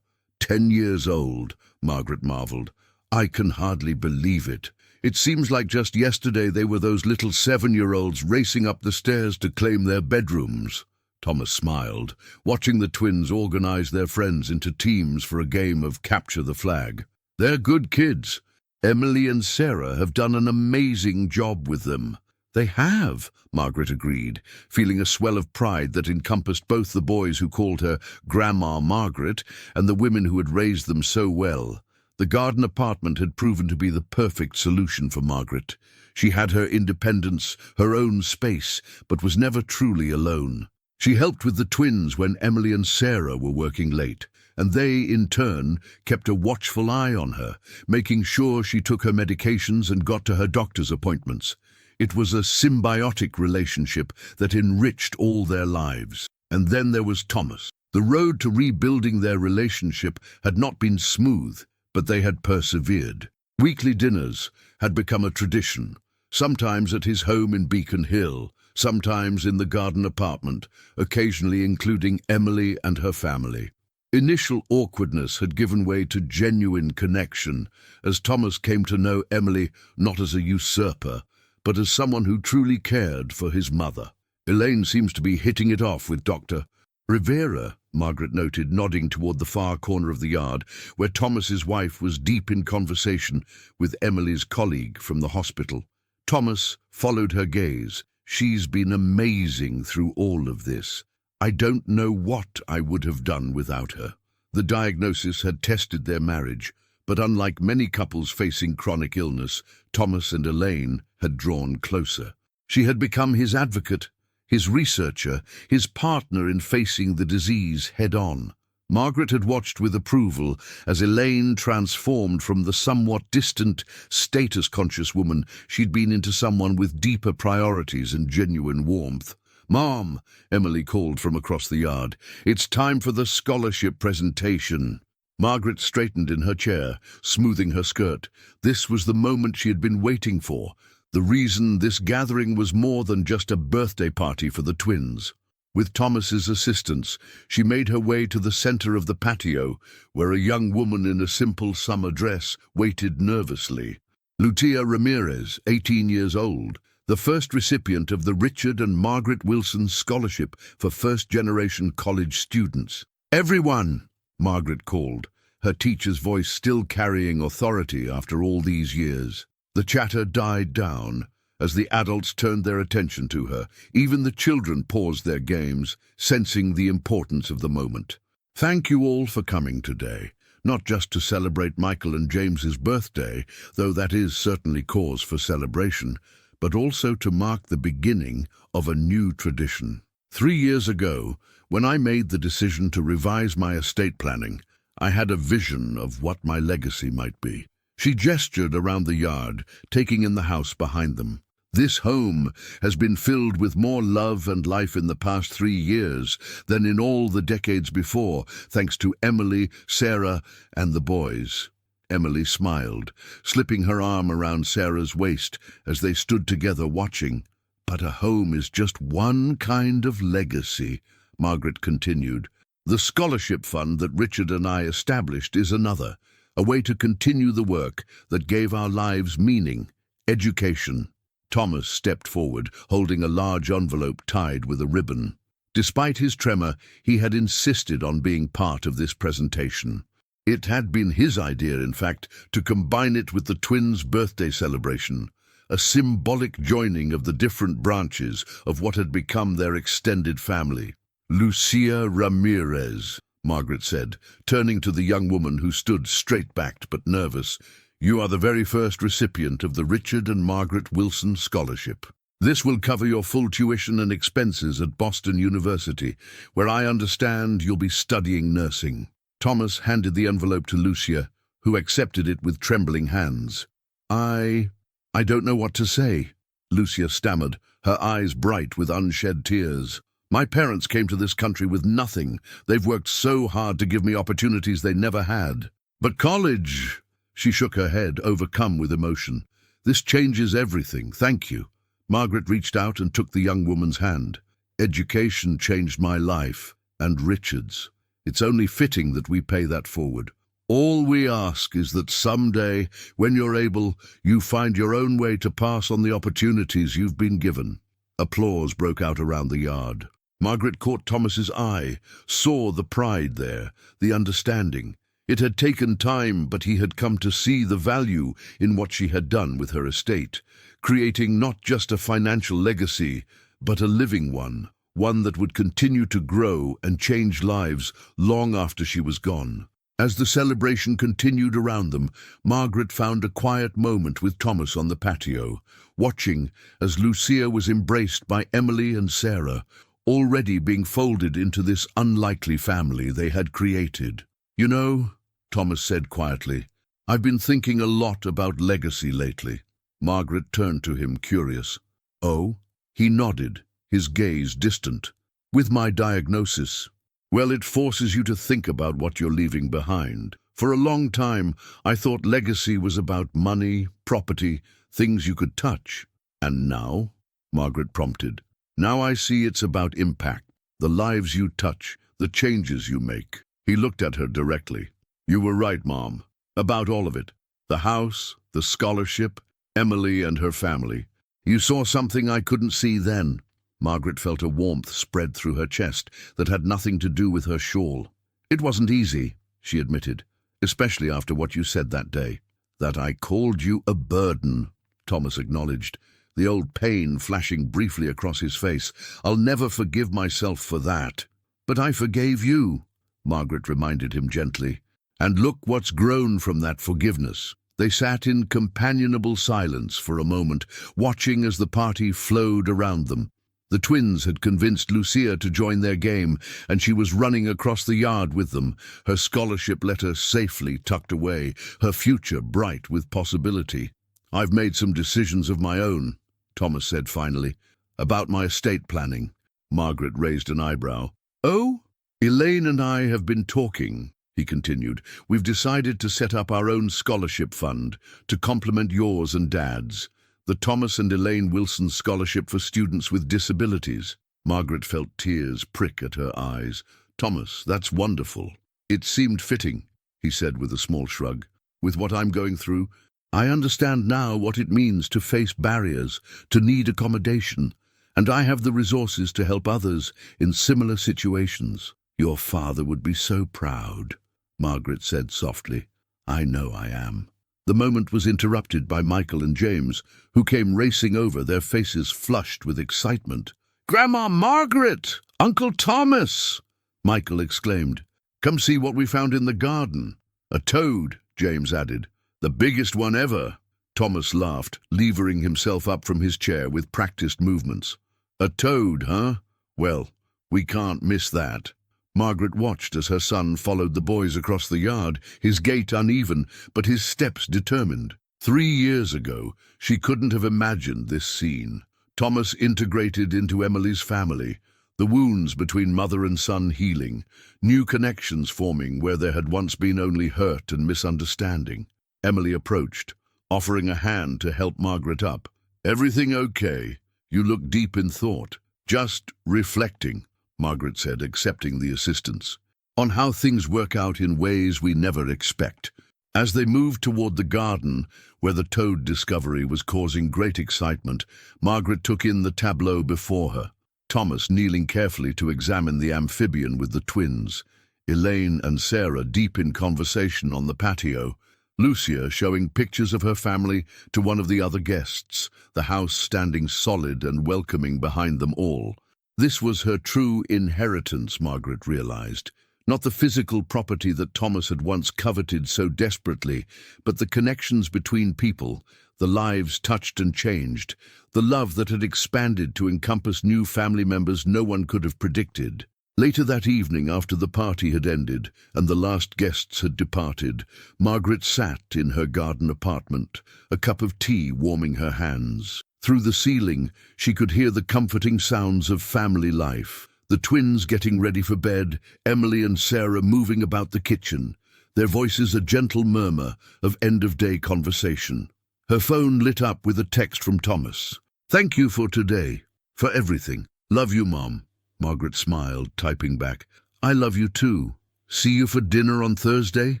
A: 10 years old, Margaret marveled. I can hardly believe it. It seems like just yesterday they were those little 7-year-olds racing up the stairs to claim their bedrooms. Thomas smiled, watching the twins organize their friends into teams for a game of capture the flag. They're good kids. Emily and Sarah have done an amazing job with them. They have, Margaret agreed, feeling a swell of pride that encompassed both the boys who called her Grandma Margaret and the women who had raised them so well. The garden apartment had proven to be the perfect solution for Margaret. She had her independence, her own space, but was never truly alone. She helped with the twins when Emily and Sarah were working late, and they, in turn, kept a watchful eye on her, making sure she took her medications and got to her doctor's appointments. It was a symbiotic relationship that enriched all their lives. And then there was Thomas. The road to rebuilding their relationship had not been smooth, but they had persevered. Weekly dinners had become a tradition, sometimes at his home in Beacon Hill, sometimes in the garden apartment, occasionally including Emily and her family. Initial awkwardness had given way to genuine connection, as Thomas came to know Emily not as a usurper, but as someone who truly cared for his mother. Elaine seems to be hitting it off with Dr. Rivera, Margaret noted, nodding toward the far corner of the yard, where Thomas's wife was deep in conversation with Emily's colleague from the hospital. Thomas followed her gaze. She's been amazing through all of this. I don't know what I would have done without her. The diagnosis had tested their marriage, but unlike many couples facing chronic illness, Thomas and Elaine had drawn closer. She had become his advocate, his researcher, his partner in facing the disease head-on. Margaret had watched with approval as Elaine transformed from the somewhat distant, status-conscious woman she'd been into someone with deeper priorities and genuine warmth. "Mom," Emily called from across the yard, "it's time for the scholarship presentation." Margaret straightened in her chair, smoothing her skirt. This was the moment she had been waiting for. The reason this gathering was more than just a birthday party for the twins. With Thomas's assistance, she made her way to the center of the patio, where a young woman in a simple summer dress waited nervously. Lucia Ramirez, 18 years old, the first recipient of the Richard and Margaret Wilson Scholarship for first-generation college students. "Everyone!" Margaret called, her teacher's voice still carrying authority after all these years. The chatter died down as the adults turned their attention to her. Even the children paused their games, sensing the importance of the moment. "Thank you all for coming today, not just to celebrate Michael and James's birthday, though that is certainly cause for celebration, but also to mark the beginning of a new tradition. 3 years ago, when I made the decision to revise my estate planning, I had a vision of what my legacy might be." She gestured around the yard, taking in the house behind them. "This home has been filled with more love and life in the past 3 years than in all the decades before, thanks to Emily, Sarah, and the boys." Emily smiled, slipping her arm around Sarah's waist as they stood together watching. "But a home is just one kind of legacy," Margaret continued. "The scholarship fund that Richard and I established is another, a way to continue the work that gave our lives meaning, education." Thomas stepped forward, holding a large envelope tied with a ribbon. Despite his tremor, he had insisted on being part of this presentation. It had been his idea, in fact, to combine it with the twins' birthday celebration, a symbolic joining of the different branches of what had become their extended family. "Lucia Ramirez," Margaret said, turning to the young woman who stood straight-backed but nervous. "You are the very first recipient of the Richard and Margaret Wilson Scholarship. This will cover your full tuition and expenses at Boston University, where I understand you'll be studying nursing." Thomas handed the envelope to Lucia, who accepted it with trembling hands. I don't know what to say," Lucia stammered, her eyes bright with unshed tears. "My parents came to this country with nothing. They've worked so hard to give me opportunities they never had. But college—" She shook her head, overcome with emotion. "This changes everything. Thank you." Margaret reached out and took the young woman's hand. "Education changed my life, and Richard's. It's only fitting that we pay that forward." All we ask is that someday, when you're able, you find your own way to pass on the opportunities you've been given." Applause broke out around the yard. Margaret caught Thomas's eye, saw the pride there, the understanding. It had taken time, but he had come to see the value in what she had done with her estate, creating not just a financial legacy, but a living one that would continue to grow and change lives long after she was gone. As the celebration continued around them, Margaret found a quiet moment with Thomas on the patio, watching as Lucia was embraced by Emily and Sarah, already being folded into this unlikely family they had created. "You know," Thomas said quietly, "I've been thinking a lot about legacy lately." Margaret turned to him, curious. "Oh?" He nodded, his gaze distant. "With my diagnosis, well, it forces you to think about what you're leaving behind. For a long time, I thought legacy was about money, property, things you could touch. And now?" Margaret prompted. "Now I see it's about impact, the lives you touch, the changes you make." He looked at her directly. "You were right, Mom, about all of it. The house, the scholarship, Emily and her family. You saw something I couldn't see then." Margaret felt a warmth spread through her chest that had nothing to do with her shawl. "It wasn't easy," she admitted, "especially after what you said that day." "That I called you a burden," Thomas acknowledged, the old pain flashing briefly across his face. "I'll never forgive myself for that." "But I forgave you," Margaret reminded him gently. "And look what's grown from that forgiveness." They sat in companionable silence for a moment, watching as the party flowed around them. The twins had convinced Lucia to join their game, and she was running across the yard with them, her scholarship letter safely tucked away, her future bright with possibility. "I've made some decisions of my own," Thomas said finally, "about my estate planning." Margaret raised an eyebrow. "Oh?" "Elaine and I have been talking," he continued. "We've decided to set up our own scholarship fund to complement yours and Dad's. The Thomas and Elaine Wilson Scholarship for Students with Disabilities." Margaret felt tears prick at her eyes. "Thomas, that's wonderful." "It seemed fitting," he said with a small shrug. "With what I'm going through, I understand now what it means to face barriers, to need accommodation, and I have the resources to help others in similar situations." "Your father would be so proud," Margaret said softly. "I know I am." The moment was interrupted by Michael and James, who came racing over, their faces flushed with excitement. "Grandma Margaret! Uncle Thomas!" Michael exclaimed. "Come see what we found in the garden." "A toad," James added. "The biggest one ever." Thomas laughed, levering himself up from his chair with practiced movements. "A toad, huh? Well, we can't miss that." Margaret watched as her son followed the boys across the yard, his gait uneven, but his steps determined. 3 years ago, she couldn't have imagined this scene. Thomas integrated into Emily's family, the wounds between mother and son healing, new connections forming where there had once been only hurt and misunderstanding. Emily approached, offering a hand to help Margaret up. "Everything okay? You look deep in thought." "Just reflecting," Margaret said, accepting the assistance, "on how things work out in ways we never expect." As they moved toward the garden, where the toad discovery was causing great excitement, Margaret took in the tableau before her. Thomas kneeling carefully to examine the amphibian with the twins, Elaine and Sarah deep in conversation on the patio, Lucia showing pictures of her family to one of the other guests, the house standing solid and welcoming behind them all. This was her true inheritance, Margaret realized. Not the physical property that Thomas had once coveted so desperately, but the connections between people, the lives touched and changed, the love that had expanded to encompass new family members no one could have predicted. Later that evening, after the party had ended and the last guests had departed, Margaret sat in her garden apartment, a cup of tea warming her hands. Through the ceiling, she could hear the comforting sounds of family life. The twins getting ready for bed, Emily and Sarah moving about the kitchen, their voices a gentle murmur of end-of-day conversation. Her phone lit up with a text from Thomas. "Thank you for today, for everything. Love you, Mom." Margaret smiled, typing back, "I love you too. See you for dinner on Thursday?"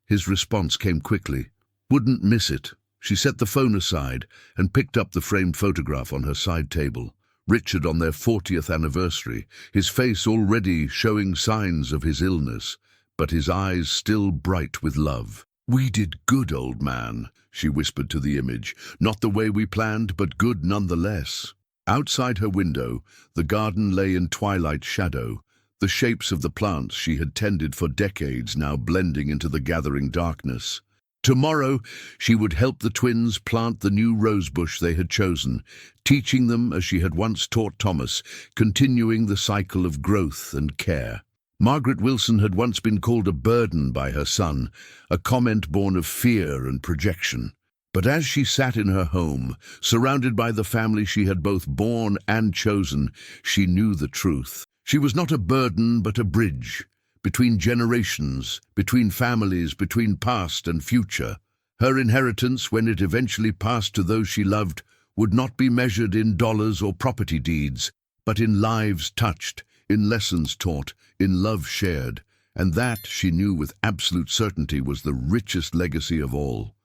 A: His response came quickly. Wouldn't miss it. She set the phone aside and picked up the framed photograph on her side table. Richard on their 40th anniversary, his face already showing signs of his illness, but his eyes still bright with love. "We did good, old man," she whispered to the image. "Not the way we planned, but good nonetheless." Outside her window, the garden lay in twilight shadow, the shapes of the plants she had tended for decades now blending into the gathering darkness. Tomorrow, she would help the twins plant the new rosebush they had chosen, teaching them as she had once taught Thomas, continuing the cycle of growth and care. Margaret Wilson had once been called a burden by her son, a comment born of fear and projection. But as she sat in her home, surrounded by the family she had both borne and chosen, she knew the truth. She was not a burden, but a bridge. Between generations, between families, between past and future. Her inheritance, when it eventually passed to those she loved, would not be measured in dollars or property deeds, but in lives touched, in lessons taught, in love shared, and that, she knew with absolute certainty, was the richest legacy of all.